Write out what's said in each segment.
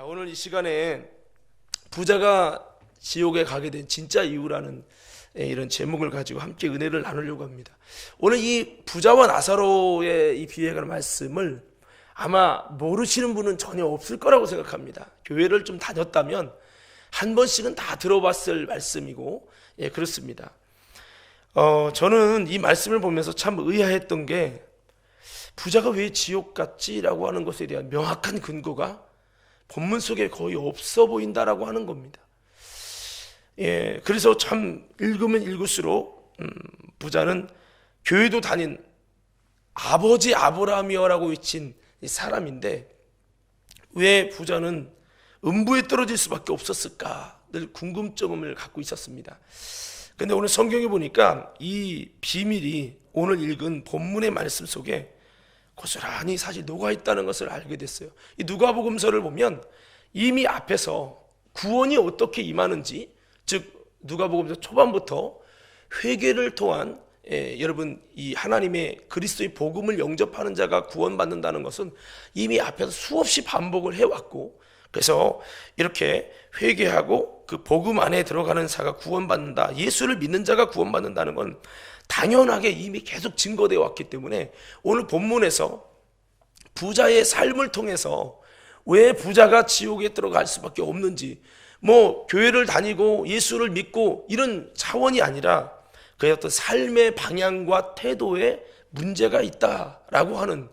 자, 오늘 이 시간에 부자가 지옥에 가게 된 진짜 이유라는 이런 제목을 가지고 함께 은혜를 나누려고 합니다. 오늘 이 부자와 나사로의 이 비유에 관한 말씀을 아마 모르시는 분은 전혀 없을 거라고 생각합니다. 교회를 좀 다녔다면 한 번씩은 다 들어봤을 말씀이고, 그렇습니다. 저는 이 말씀을 보면서 참 의아했던 게, 부자가 왜 지옥 갔지라고 하는 것에 대한 명확한 근거가 본문 속에 거의 없어 보인다라고 하는 겁니다. 그래서 참 읽으면 읽을수록 부자는 교회도 다닌 아버지 아브라함이여라고 외친 사람인데, 왜 부자는 음부에 떨어질 수밖에 없었을까 늘 궁금점을 갖고 있었습니다. 근데 오늘 성경에 보니까 이 비밀이 오늘 읽은 본문의 말씀 속에 고스란히 사실 녹아있다는 것을 알게 됐어요. 이 누가복음서를 보면 이미 앞에서 구원이 어떻게 임하는지, 즉 누가복음서 초반부터 회개를 통한 여러분 이 하나님의 그리스도의 복음을 영접하는 자가 구원받는다는 것은 이미 앞에서 수없이 반복을 해왔고, 그래서 이렇게 회개하고 그 복음 안에 들어가는 자가 구원받는다, 예수를 믿는 자가 구원받는다는 건 당연하게 이미 계속 증거되어 왔기 때문에 오늘 본문에서 부자의 삶을 통해서 왜 부자가 지옥에 들어갈 수밖에 없는지, 뭐 교회를 다니고 예수를 믿고 이런 차원이 아니라 그의 어떤 삶의 방향과 태도에 문제가 있다라고 하는,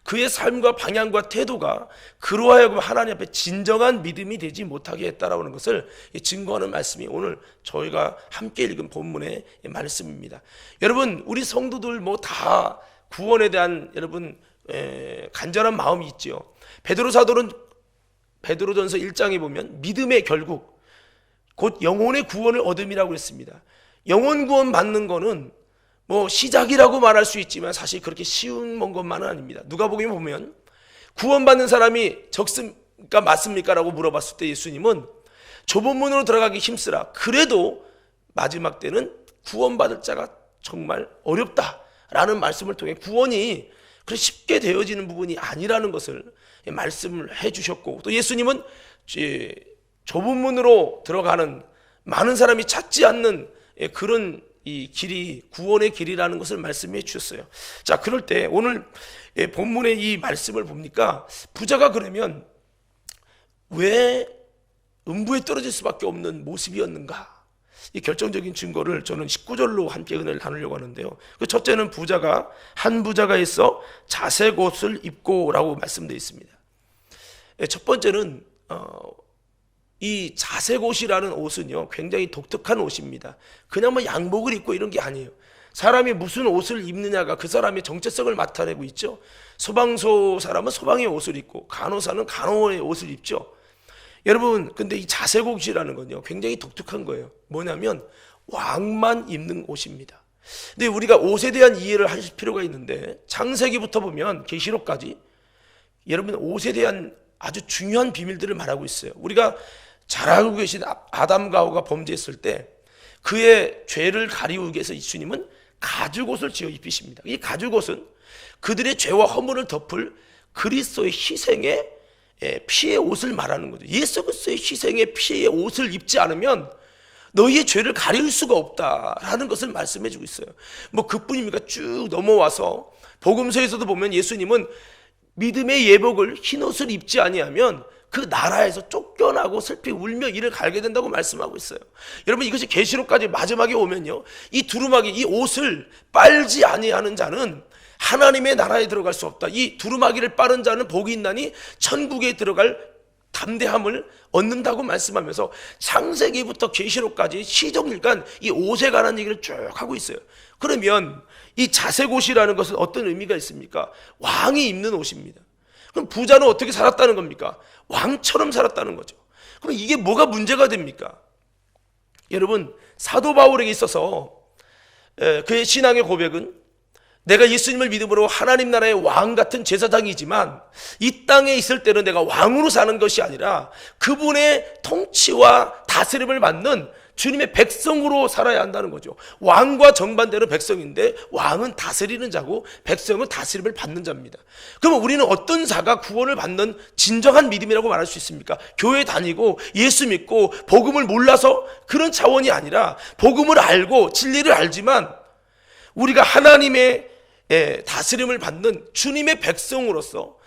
그의 삶과 방향과 태도가 그로 하여금 하나님 앞에 진정한 믿음이 되지 못하게 했다라고 하는 것을 증거하는 말씀이 오늘 저희가 함께 읽은 본문의 말씀입니다. 여러분, 우리 성도들 뭐 다 구원에 대한 여러분 간절한 마음이 있지요. 베드로 사도는 베드로전서 1장에 보면 믿음의 결국 곧 영혼의 구원을 얻음이라고 했습니다. 영혼 구원 받는 거는 뭐 시작이라고 말할 수 있지만 사실 그렇게 쉬운 것만은 아닙니다. 누가복음에 보면 구원받는 사람이 적습니까 맞습니까? 라고 물어봤을 때 예수님은 좁은 문으로 들어가기 힘쓰라. 그래도 마지막 때는 구원받을 자가 정말 어렵다라는 말씀을 통해 구원이 그렇게 쉽게 되어지는 부분이 아니라는 것을 말씀을 해주셨고, 또 예수님은 좁은 문으로 들어가는 많은 사람이 찾지 않는 그런 이 길이 구원의 길이라는 것을 말씀해 주셨어요. 자, 그럴 때 오늘 본문의 이 말씀을 보니까 부자가 그러면 왜 음부에 떨어질 수밖에 없는 모습이었는가? 이 결정적인 증거를 저는 19절로 함께 은혜를 나누려고 하는데요. 그 첫째는 한 부자가 있어 자색 옷을 입고라고 말씀되어 있습니다. 첫 번째는 이 자색 옷이라는 옷은요 굉장히 독특한 옷입니다. 그냥 뭐 양복을 입고 이런 게 아니에요. 사람이 무슨 옷을 입느냐가 그 사람의 정체성을 나타내고 있죠. 소방서 사람은 소방의 옷을 입고 간호사는 간호의 옷을 입죠. 여러분, 근데 이 자색 옷이라는 건요 굉장히 독특한 거예요. 뭐냐면 왕만 입는 옷입니다. 근데 우리가 옷에 대한 이해를 하실 필요가 있는데, 창세기부터 보면 계시록까지 여러분 옷에 대한 아주 중요한 비밀들을 말하고 있어요. 우리가 잘 알고 계신 아담과 하와가 범죄했을 때 그의 죄를 가리우기 위해서 예수님은 가죽옷을 지어 입히십니다. 이 가죽옷은 그들의 죄와 허물을 덮을 그리스도의 희생의 피의 옷을 말하는 거죠. 예수 그리스도의 희생의 피의 옷을 입지 않으면 너희의 죄를 가릴 수가 없다라는 것을 말씀해 주고 있어요. 뭐 그뿐입니까? 쭉 넘어와서 복음서에서도 보면 예수님은 믿음의 예복을 흰옷을 입지 아니하면 그 나라에서 쫓겨나고 슬피 울며 이를 갈게 된다고 말씀하고 있어요. 여러분, 이것이 계시록까지 마지막에 오면요 이 두루마기, 이 옷을 빨지 아니하는 자는 하나님의 나라에 들어갈 수 없다. 이 두루마기를 빠른 자는 복이 있나니 천국에 들어갈 담대함을 얻는다고 말씀하면서 창세기부터 계시록까지 시종일관 이 옷에 관한 얘기를 쭉 하고 있어요. 그러면 이 자색 옷이라는 것은 어떤 의미가 있습니까? 왕이 입는 옷입니다. 그럼 부자는 어떻게 살았다는 겁니까? 왕처럼 살았다는 거죠. 그럼 이게 뭐가 문제가 됩니까? 여러분, 사도 바울에게 있어서 그의 신앙의 고백은 내가 예수님을 믿음으로 하나님 나라의 왕 같은 제사장이지만 이 땅에 있을 때는 내가 왕으로 사는 것이 아니라 그분의 통치와 다스림을 받는 주님의 백성으로 살아야 한다는 거죠. 왕과 정반대로 백성인데 왕은 다스리는 자고 백성은 다스림을 받는 자입니다. 그러면 우리는 어떤 자가 구원을 받는 진정한 믿음이라고 말할 수 있습니까? 교회 다니고 예수 믿고 복음을 몰라서 그런 차원이 아니라 복음을 알고 진리를 알지만 우리가 하나님의 다스림을 받는 주님의 백성으로서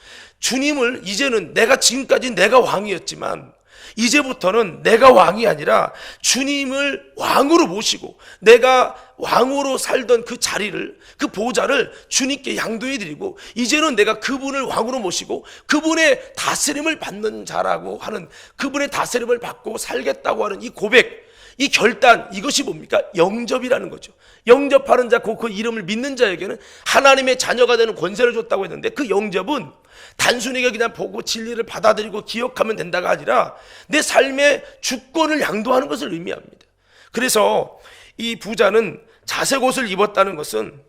주님을 이제는 지금까지 내가 왕이었지만 이제부터는 내가 왕이 아니라 주님을 왕으로 모시고 내가 왕으로 살던 그 자리를, 그 보좌를 주님께 양도해 드리고 이제는 내가 그분을 왕으로 모시고 그분의 다스림을 받는 자라고 하는, 그분의 다스림을 받고 살겠다고 하는 이 고백, 이 결단, 이것이 뭡니까? 영접이라는 거죠. 영접하는 자, 그 이름을 믿는 자에게는 하나님의 자녀가 되는 권세를 줬다고 했는데, 그 영접은 단순히 그냥 보고 진리를 받아들이고 기억하면 된다가 아니라 내 삶의 주권을 양도하는 것을 의미합니다. 그래서 이 부자는 자색 옷을 입었다는 것은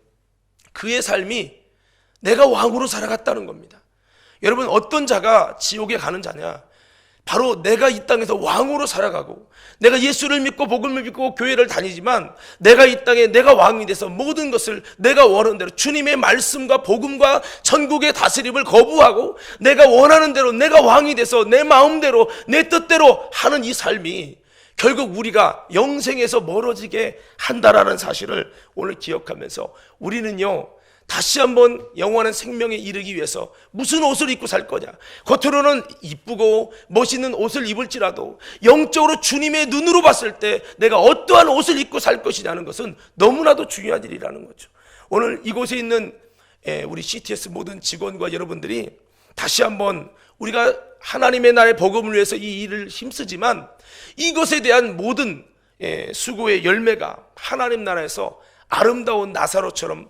그의 삶이 내가 왕으로 살아갔다는 겁니다. 여러분, 어떤 자가 지옥에 가는 자냐? 바로 내가 이 땅에서 왕으로 살아가고 내가 예수를 믿고 복음을 믿고 교회를 다니지만 내가 이 땅에 내가 왕이 돼서 모든 것을 내가 원하는 대로 주님의 말씀과 복음과 천국의 다스림을 거부하고 내가 원하는 대로 내가 왕이 돼서 내 마음대로 내 뜻대로 하는 이 삶이 결국 우리가 영생에서 멀어지게 한다라는 사실을 오늘 기억하면서 우리는요, 다시 한번 영원한 생명에 이르기 위해서 무슨 옷을 입고 살 거냐? 겉으로는 이쁘고 멋있는 옷을 입을지라도 영적으로 주님의 눈으로 봤을 때 내가 어떠한 옷을 입고 살 것이냐는 것은 너무나도 중요한 일이라는 거죠. 오늘 이곳에 있는 우리 CTS 모든 직원과 여러분들이 다시 한번 우리가 하나님의 나라의 복음을 위해서 이 일을 힘쓰지만 이것에 대한 모든 수고의 열매가 하나님 나라에서 아름다운 나사로처럼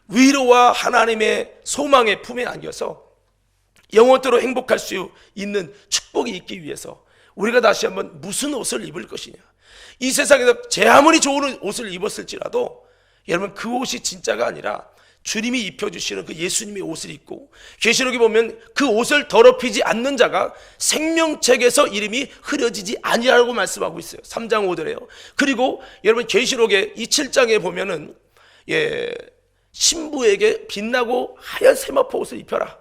위로와 하나님의 소망의 품에 안겨서 영원토록 행복할 수 있는 축복이 있기 위해서 우리가 다시 한번 무슨 옷을 입을 것이냐. 이 세상에서 제 아무리 좋은 옷을 입었을지라도 여러분, 그 옷이 진짜가 아니라 주님이 입혀주시는 그 예수님의 옷을 입고, 계시록에 보면 그 옷을 더럽히지 않는 자가 생명책에서 이름이 흐려지지 아니라고 말씀하고 있어요. 3장 5절에요. 그리고 여러분, 계시록의 이 7장에 보면은 신부에게 빛나고 하얀 세마포 옷을 입혀라.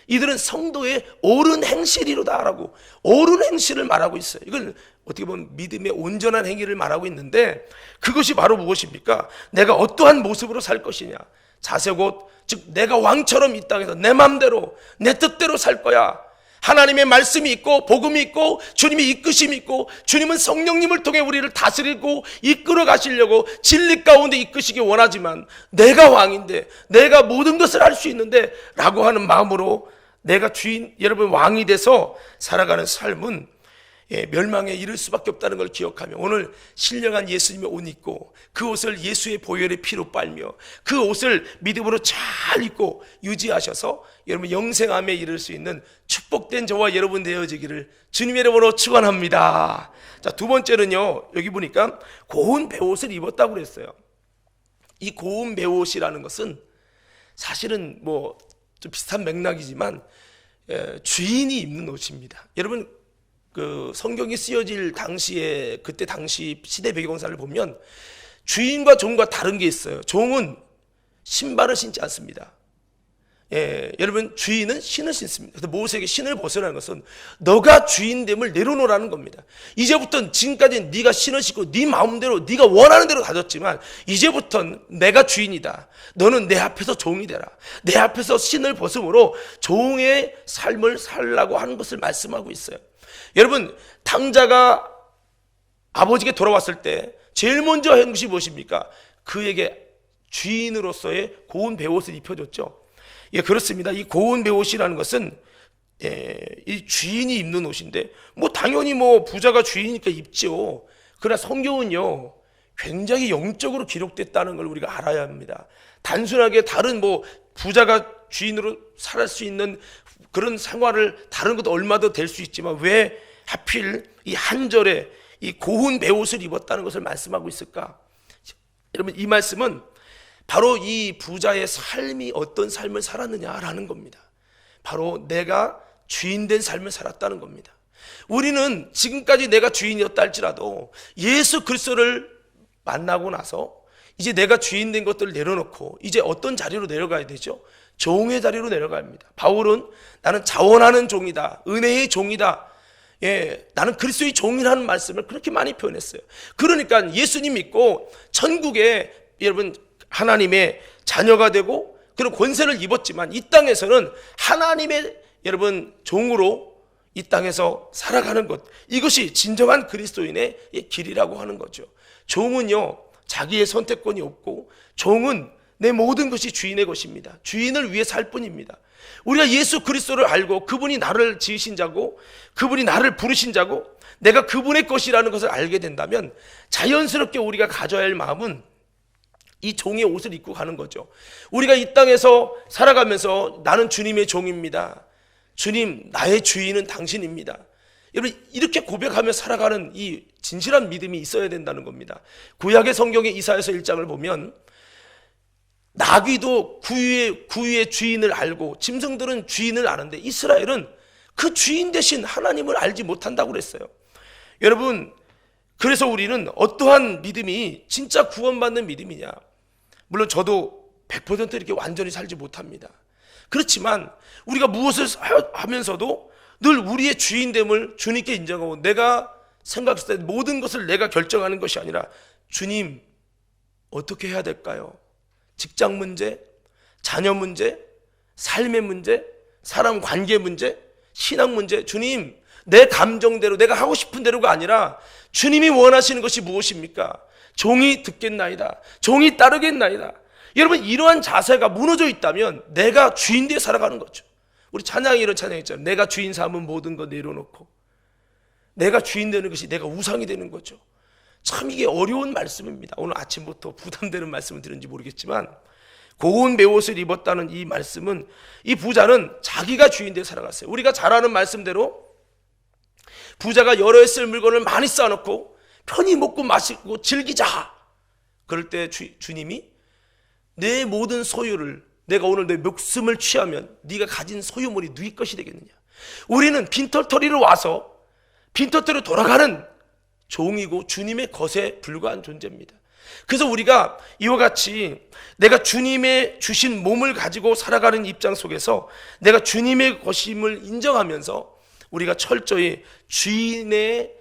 이들은 성도의 옳은 행실이로다라고 옳은 행실을 말하고 있어요. 이걸 어떻게 보면 믿음의 온전한 행위를 말하고 있는데, 그것이 바로 무엇입니까? 내가 어떠한 모습으로 살 것이냐. 자색옷, 즉 내가 왕처럼 이 땅에서 내 마음대로 내 뜻대로 살 거야. 하나님의 말씀이 있고 복음이 있고 주님의 이끄심이 있고 주님은 성령님을 통해 우리를 다스리고 이끌어 가시려고 진리 가운데 이끄시기 원하지만 내가 왕인데 내가 모든 것을 할 수 있는데 라고 하는 마음으로 내가 주인, 여러분 왕이 돼서 살아가는 삶은 멸망에 이를 수밖에 없다는 걸 기억하며 오늘 신령한 예수님의 옷 입고 그 옷을 예수의 보혈의 피로 빨며 그 옷을 믿음으로 잘 입고 유지하셔서 여러분 영생함에 이를 수 있는 축복된 저와 여러분 되어지기를 주님의 이름으로 축원합니다. 자, 두 번째는요, 여기 보니까 고운 베옷을 입었다고 그랬어요. 이 고운 베옷이라는 것은 사실은 뭐 좀 비슷한 맥락이지만 주인이 입는 옷입니다. 여러분, 그 성경이 쓰여질 당시에, 그때 당시 시대 배경사를 보면 주인과 종과 다른 게 있어요. 종은 신발을 신지 않습니다. 여러분, 주인은 신을 신습니다. 그래서 모세에게 신을 벗으라는 것은 너가 주인됨을 내려놓으라는 겁니다. 이제부터는, 지금까지는 네가 신을 신고 네 마음대로 네가 원하는 대로 가졌지만 이제부터는 내가 주인이다. 너는 내 앞에서 종이 되라. 내 앞에서 신을 벗음으로 종의 삶을 살라고 하는 것을 말씀하고 있어요. 여러분, 탕자가 아버지께 돌아왔을 때 제일 먼저 한 것이 무엇입니까? 그에게 주인으로서의 고운 베옷을 입혀줬죠. 그렇습니다. 이 고운 베옷이라는 것은 이 주인이 입는 옷인데 당연히 부자가 주인이니까 입죠. 그러나 성경은요 굉장히 영적으로 기록됐다는 걸 우리가 알아야 합니다. 단순하게 다른 부자가 주인으로 살 수 있는 그런 생활을 다른 것도 얼마도 될 수 있지만 왜 하필 이 한 절에 이 고운 베옷을 입었다는 것을 말씀하고 있을까? 여러분, 이 말씀은 바로 이 부자의 삶이 어떤 삶을 살았느냐라는 겁니다. 바로 내가 주인된 삶을 살았다는 겁니다. 우리는 지금까지 내가 주인이었다 할지라도 예수 그리스도를 만나고 나서 이제 내가 주인 된 것들을 내려놓고 이제 어떤 자리로 내려가야 되죠? 종의 자리로 내려가야 합니다. 바울은 나는 자원하는 종이다, 은혜의 종이다, 나는 그리스도의 종이라는 말씀을 그렇게 많이 표현했어요. 그러니까 예수님 믿고 천국에 여러분 하나님의 자녀가 되고 그런 권세를 입었지만 이 땅에서는 하나님의 여러분 종으로 이 땅에서 살아가는 것, 이것이 진정한 그리스도인의 길이라고 하는 거죠. 종은요 자기의 선택권이 없고 종은 내 모든 것이 주인의 것입니다. 주인을 위해 살 뿐입니다. 우리가 예수 그리스도를 알고 그분이 나를 지으신 자고 그분이 나를 부르신 자고 내가 그분의 것이라는 것을 알게 된다면 자연스럽게 우리가 가져야 할 마음은 이 종의 옷을 입고 가는 거죠. 우리가 이 땅에서 살아가면서 나는 주님의 종입니다. 주님, 나의 주인은 당신입니다. 여러분 이렇게 고백하며 살아가는 이 진실한 믿음이 있어야 된다는 겁니다. 구약의 성경의 이사야서 1장을 보면 나귀도 구유의 주인을 알고 짐승들은 주인을 아는데 이스라엘은 그 주인 대신 하나님을 알지 못한다고 그랬어요. 여러분 그래서 우리는 어떠한 믿음이 진짜 구원받는 믿음이냐, 물론 저도 100% 이렇게 완전히 살지 못합니다. 그렇지만 우리가 무엇을 하면서도 늘 우리의 주인됨을 주님께 인정하고 내가 생각했을 때 모든 것을 내가 결정하는 것이 아니라 주님 어떻게 해야 될까요? 직장 문제, 자녀 문제, 삶의 문제, 사람 관계 문제, 신앙 문제, 주님 내 감정대로 내가 하고 싶은 대로가 아니라 주님이 원하시는 것이 무엇입니까? 종이 듣겠나이다, 종이 따르겠나이다. 여러분 이러한 자세가 무너져 있다면 내가 주인 되어 살아가는 거죠. 우리 찬양이 이런 찬양 있잖아요. 내가 주인 삼은 모든 것 내려놓고 내가 주인 되는 것이 내가 우상이 되는 거죠. 참 이게 어려운 말씀입니다. 오늘 아침부터 부담되는 말씀을 드렸는지 모르겠지만 고운 베옷을 입었다는 이 말씀은 이 부자는 자기가 주인 되어 살아갔어요. 우리가 잘 아는 말씀대로 부자가 여러 해 쓸 물건을 많이 쌓아놓고 편히 먹고 마시고 즐기자. 그럴 때 주님이 내 모든 소유를 내가 오늘 내 목숨을 취하면 네가 가진 소유물이 네 것이 되겠느냐. 우리는 빈털터리로 와서 빈털터리로 돌아가는 종이고 주님의 것에 불과한 존재입니다. 그래서 우리가 이와 같이 내가 주님의 주신 몸을 가지고 살아가는 입장 속에서 내가 주님의 것임을 인정하면서 우리가 철저히 주인의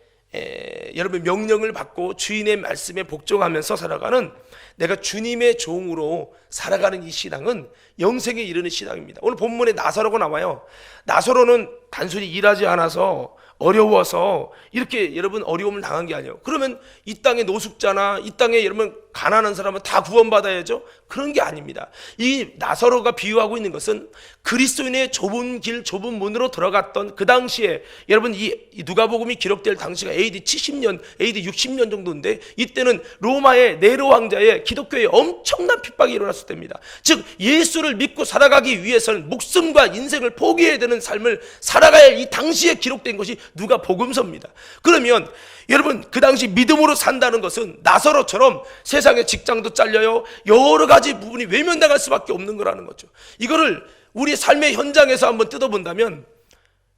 여러분 명령을 받고 주인의 말씀에 복종하면서 살아가는 내가 주님의 종으로 살아가는 이 신앙은 영생에 이르는 신앙입니다. 오늘 본문에 나사로가 나와요. 나사로는 단순히 일하지 않아서 어려워서 이렇게 여러분 어려움을 당한 게 아니에요. 그러면 이 땅의 노숙자나 이 땅에 여러분 가난한 사람은 다 구원받아야죠? 그런 게 아닙니다. 이 나사로가 비유하고 있는 것은 그리스도인의 좁은 길 좁은 문으로 들어갔던 그 당시에 여러분 이 누가복음이 기록될 당시가 AD 70년 AD 60년 정도인데 이때는 로마의 네로 왕자의 기독교에 엄청난 핍박이 일어났을 때입니다. 즉 예수를 믿고 살아가기 위해서는 목숨과 인생을 포기해야 되는 삶을 살아가야 할 이 당시에 기록된 것이 누가복음서입니다. 그러면 여러분 그 당시 믿음으로 산다는 것은 나사로처럼 세상에 직장도 잘려요, 여러 가지 부분이 외면당할 수밖에 없는 거라는 거죠. 이거를 우리 삶의 현장에서 한번 뜯어본다면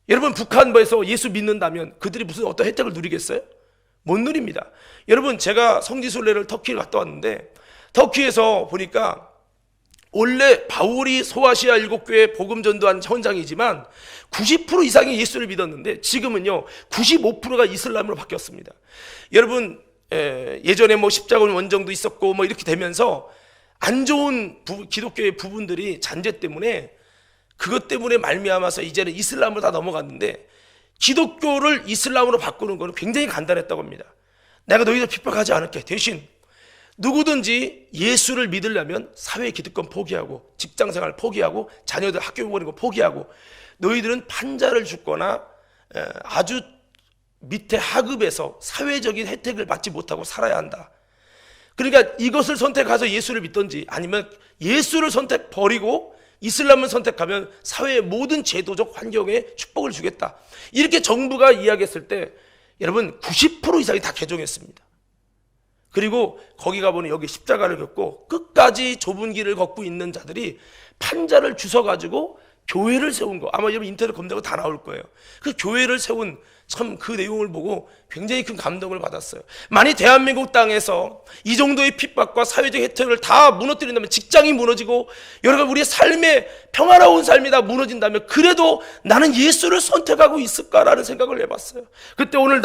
여러분 북한에서 예수 믿는다면 그들이 무슨 어떤 혜택을 누리겠어요? 못 누립니다. 여러분 제가 성지순례를 터키를 갔다 왔는데 터키에서 보니까 원래 바울이 소아시아 7교회 복음 전도한 현장이지만 90% 이상이 예수를 믿었는데 지금은요 95%가 이슬람으로 바뀌었습니다. 여러분 예전에 뭐 십자군 원정도 있었고 뭐 이렇게 되면서 안 좋은 기독교의 부분들이 잔재 때문에 그것 때문에 말미암아서 이제는 이슬람으로 다 넘어갔는데 기독교를 이슬람으로 바꾸는 것은 굉장히 간단했다고 합니다. 내가 너희들 핍박하지 않을게. 대신 누구든지 예수를 믿으려면 사회 기득권 포기하고 직장생활 포기하고 자녀들 학교 보내는 거 포기하고 너희들은 판자를 죽거나 아주 밑에 하급에서 사회적인 혜택을 받지 못하고 살아야 한다. 그러니까 이것을 선택해서 예수를 믿든지 아니면 예수를 버리고 이슬람을 선택하면 사회의 모든 제도적 환경에 축복을 주겠다. 이렇게 정부가 이야기했을 때 여러분 90% 이상이 다 개종했습니다. 그리고 거기 가보니 여기 십자가를 걷고 끝까지 좁은 길을 걷고 있는 자들이 판자를 주워가지고 교회를 세운 거, 아마 여러분 인터넷 검색하면 다 나올 거예요. 그 교회를 세운 참 그 내용을 보고 굉장히 큰 감동을 받았어요. 만약 대한민국 땅에서 이 정도의 핍박과 사회적 혜택을 다 무너뜨린다면, 직장이 무너지고 여러 가지 우리의 삶의 평화로운 삶이 다 무너진다면, 그래도 나는 예수를 선택하고 있을까라는 생각을 해봤어요. 그때 오늘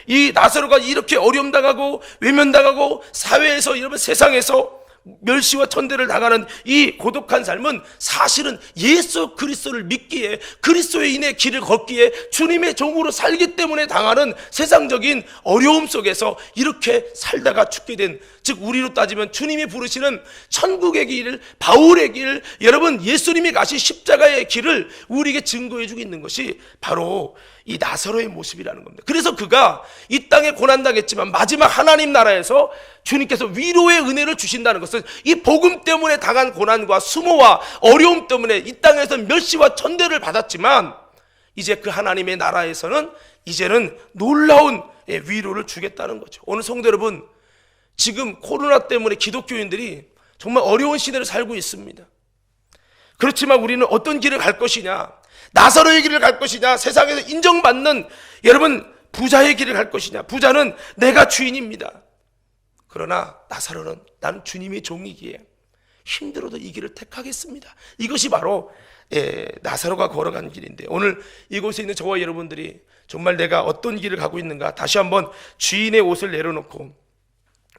이 나사로가 이렇게 어려움 당하고 외면당하고 사회에서, 여러분, 세상에서 멸시와 천대를 당하는 이 고독한 삶은 사실은 예수 그리스도를 믿기에, 그리스도인의 길을 걷기에, 주님의 종으로 살기 때문에 당하는 세상적인 어려움 속에서 이렇게 살다가 죽게 된, 즉 우리로 따지면 주님이 부르시는 천국의 길, 바울의 길, 여러분 예수님이 가신 십자가의 길을 우리에게 증거해 주고 있는 것이 바로 이 나사로의 모습이라는 겁니다. 그래서 그가 이 땅에 고난당했지만 마지막 하나님 나라에서 주님께서 위로의 은혜를 주신다는 것은, 이 복음 때문에 당한 고난과 수모와 어려움 때문에 이 땅에서 멸시와 천대를 받았지만, 이제 그 하나님의 나라에서는 이제는 놀라운 위로를 주겠다는 거죠. 오늘 성도 여러분, 지금 코로나 때문에 기독교인들이 정말 어려운 시대를 살고 있습니다. 그렇지만 우리는 어떤 길을 갈 것이냐, 나사로의 길을 갈 것이냐, 세상에서 인정받는 여러분 부자의 길을 갈 것이냐. 부자는 내가 주인입니다. 그러나 나사로는 나는 주님의 종이기에 힘들어도 이 길을 택하겠습니다. 이것이 바로 나사로가 걸어간 길인데, 오늘 이곳에 있는 저와 여러분들이 정말 내가 어떤 길을 가고 있는가, 다시 한번 주인의 옷을 내려놓고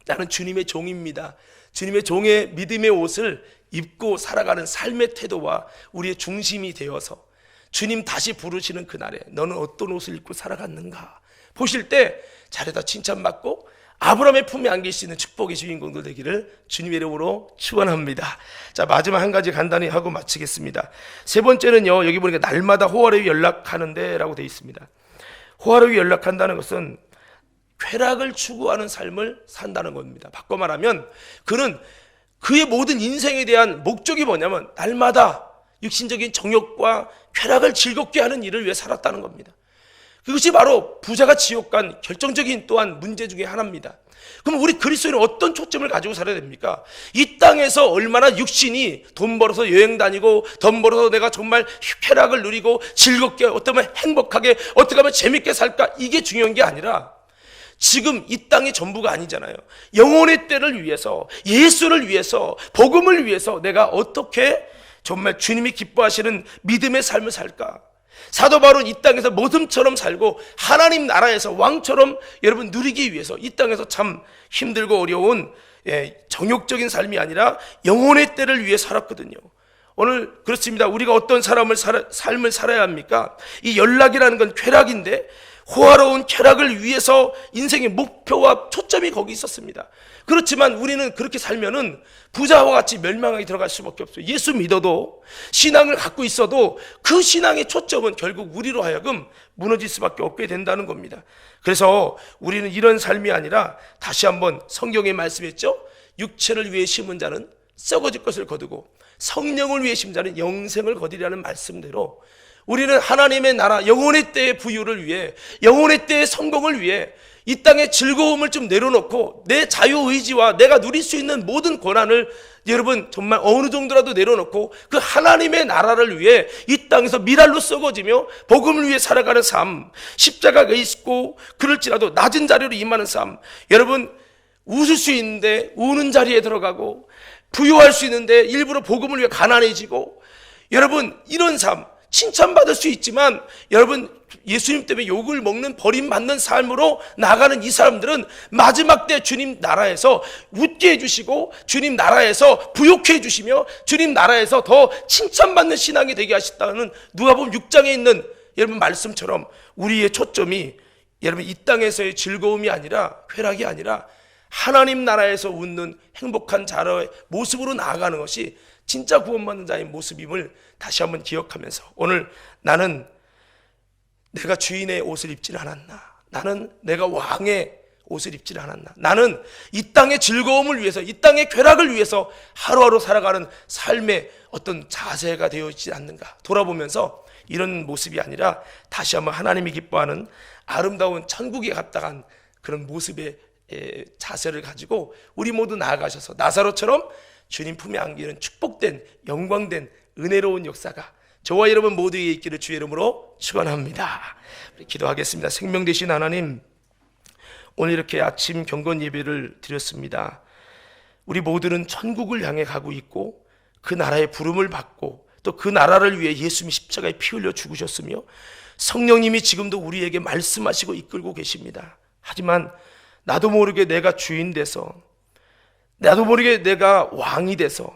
나는 주님의 종입니다, 주님의 종의 믿음의 옷을 입고 살아가는 삶의 태도와 우리의 중심이 되어서 주님 다시 부르시는 그날에 너는 어떤 옷을 입고 살아갔는가 보실 때 자리에다 칭찬받고 아브라함의 품에 안길 수 있는 축복의 주인공들 되기를 주님의 이름으로 축원합니다. 자, 마지막 한 가지 간단히 하고 마치겠습니다. 세 번째는요, 여기 보니까 날마다 호화로이 연락하는데 라고 되어 있습니다. 호화로이 연락한다는 것은 쾌락을 추구하는 삶을 산다는 겁니다. 바꿔 말하면 그는 그의 모든 인생에 대한 목적이 뭐냐면 날마다 육신적인 정욕과 쾌락을 즐겁게 하는 일을 위해 살았다는 겁니다. 그것이 바로 부자가 지옥 간 결정적인 또한 문제 중에 하나입니다. 그럼 우리 그리스도인은 어떤 초점을 가지고 살아야 됩니까? 이 땅에서 얼마나 육신이 돈 벌어서 여행 다니고 돈 벌어서 내가 정말 쾌락을 누리고 즐겁게, 어떻게 하면 행복하게, 어떻게 하면 재밌게 살까, 이게 중요한 게 아니라 지금 이 땅이 전부가 아니잖아요. 영혼의 때를 위해서, 예수를 위해서, 복음을 위해서 내가 어떻게 정말 주님이 기뻐하시는 믿음의 삶을 살까? 사도 바울은 이 땅에서 모듬처럼 살고 하나님 나라에서 왕처럼 여러분 누리기 위해서 이 땅에서 참 힘들고 어려운 정욕적인 삶이 아니라 영혼의 때를 위해 살았거든요. 오늘 그렇습니다. 우리가 어떤 삶을 살아야 합니까? 이 연락이라는 건 쾌락인데, 호화로운 쾌락을 위해서 인생의 목표와 초점이 거기 있었습니다. 그렇지만 우리는 그렇게 살면은 부자와 같이 멸망하게 들어갈 수밖에 없어요. 예수 믿어도, 신앙을 갖고 있어도 그 신앙의 초점은 결국 우리로 하여금 무너질 수밖에 없게 된다는 겁니다. 그래서 우리는 이런 삶이 아니라, 다시 한번 성경에 말씀했죠. 육체를 위해 심은 자는 썩어질 것을 거두고 성령을 위해 심은 자는 영생을 거두리라는 말씀대로 우리는 하나님의 나라, 영혼의 때의 부유를 위해, 영혼의 때의 성공을 위해 이 땅의 즐거움을 좀 내려놓고 내 자유의지와 내가 누릴 수 있는 모든 권한을 여러분 정말 어느 정도라도 내려놓고 그 하나님의 나라를 위해 이 땅에서 미랄로 썩어지며 복음을 위해 살아가는 삶, 십자가가 있고 그럴지라도 낮은 자리로 임하는 삶, 여러분 웃을 수 있는데 우는 자리에 들어가고 부유할 수 있는데 일부러 복음을 위해 가난해지고, 여러분 이런 삶, 칭찬받을 수 있지만 여러분 예수님 때문에 욕을 먹는, 버림받는 삶으로 나가는 이 사람들은 마지막 때 주님 나라에서 웃게 해주시고 주님 나라에서 부욕해 해주시며 주님 나라에서 더 칭찬받는 신앙이 되게 하셨다는 누가복음 6장에 있는 여러분 말씀처럼 우리의 초점이 여러분 이 땅에서의 즐거움이 아니라, 쾌락이 아니라 하나님 나라에서 웃는 행복한 자의 모습으로 나아가는 것이 진짜 구원받는 자의 모습임을 다시 한번 기억하면서, 오늘 나는 내가 주인의 옷을 입질 않았나, 나는 내가 왕의 옷을 입질 않았나, 나는 이 땅의 즐거움을 위해서, 이 땅의 쾌락을 위해서 하루하루 살아가는 삶의 어떤 자세가 되어 있지 않는가 돌아보면서 이런 모습이 아니라 다시 한번 하나님이 기뻐하는 아름다운 천국에 갔다간 그런 모습의 자세를 가지고 우리 모두 나아가셔서 나사로처럼 주님 품에 안기는 축복된, 영광된, 은혜로운 역사가 저와 여러분 모두에게 있기를 주의 이름으로 축원합니다. 기도하겠습니다. 생명 되신 하나님, 오늘 이렇게 아침 경건 예배를 드렸습니다. 우리 모두는 천국을 향해 가고 있고 그 나라의 부름을 받고 또 그 나라를 위해 예수님이 십자가에 피 흘려 죽으셨으며 성령님이 지금도 우리에게 말씀하시고 이끌고 계십니다. 하지만 나도 모르게 내가 주인 돼서, 나도 모르게 내가 왕이 돼서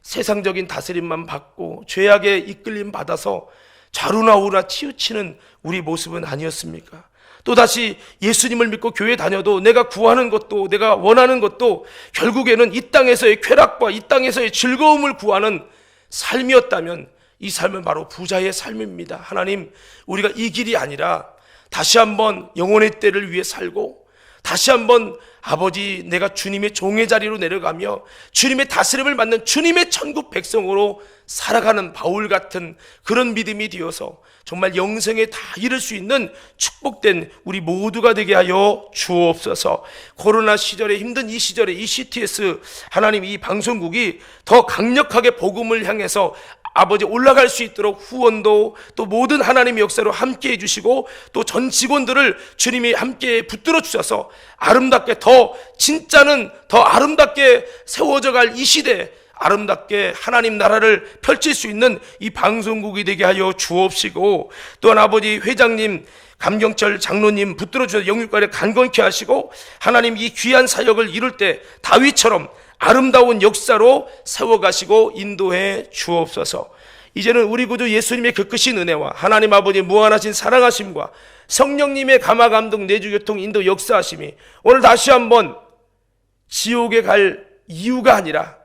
세상적인 다스림만 받고 죄악에 이끌림 받아서 좌루나 우루나 치우치는 우리 모습은 아니었습니까? 또다시 예수님을 믿고 교회 다녀도 내가 구하는 것도, 내가 원하는 것도 결국에는 이 땅에서의 쾌락과 이 땅에서의 즐거움을 구하는 삶이었다면 이 삶은 바로 부자의 삶입니다. 하나님, 우리가 이 길이 아니라 다시 한번 영혼의 때를 위해 살고 다시 한번 아버지, 내가 주님의 종의 자리로 내려가며 주님의 다스림을 받는 주님의 천국 백성으로 살아가는 바울 같은 그런 믿음이 되어서 정말 영생에 다 이룰 수 있는 축복된 우리 모두가 되게 하여 주옵소서. 코로나 시절에, 힘든 이 시절에 이 CTS 하나님, 이 방송국이 더 강력하게 복음을 향해서 아버지 올라갈 수 있도록 후원도 또 모든 하나님의 역사로 함께 해주시고 또 전 직원들을 주님이 함께 붙들어 주셔서 아름답게, 더 진짜는 더 아름답게 세워져 갈 이 시대에 아름답게 하나님 나라를 펼칠 수 있는 이 방송국이 되게 하여 주옵시고, 또한 아버지 회장님, 감경철 장로님 붙들어 주셔서 영육간에 강건케 하시고 하나님 이 귀한 사역을 이룰 때 다윗처럼 아름다운 역사로 세워가시고 인도해 주옵소서. 이제는 우리 구주 예수님의 그 크신 은혜와 하나님 아버지 무한하신 사랑하심과 성령님의 감화 감동 내주 교통 인도 역사하심이 오늘 다시 한번 지옥에 갈 이유가 아니라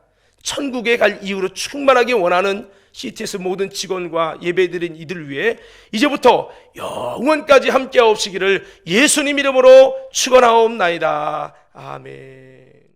천국에 갈 이유로 충만하게 원하는 CTS 모든 직원과 예배드린 이들 위해 이제부터 영원까지 함께하옵시기를 예수님 이름으로 축원하옵나이다. 아멘.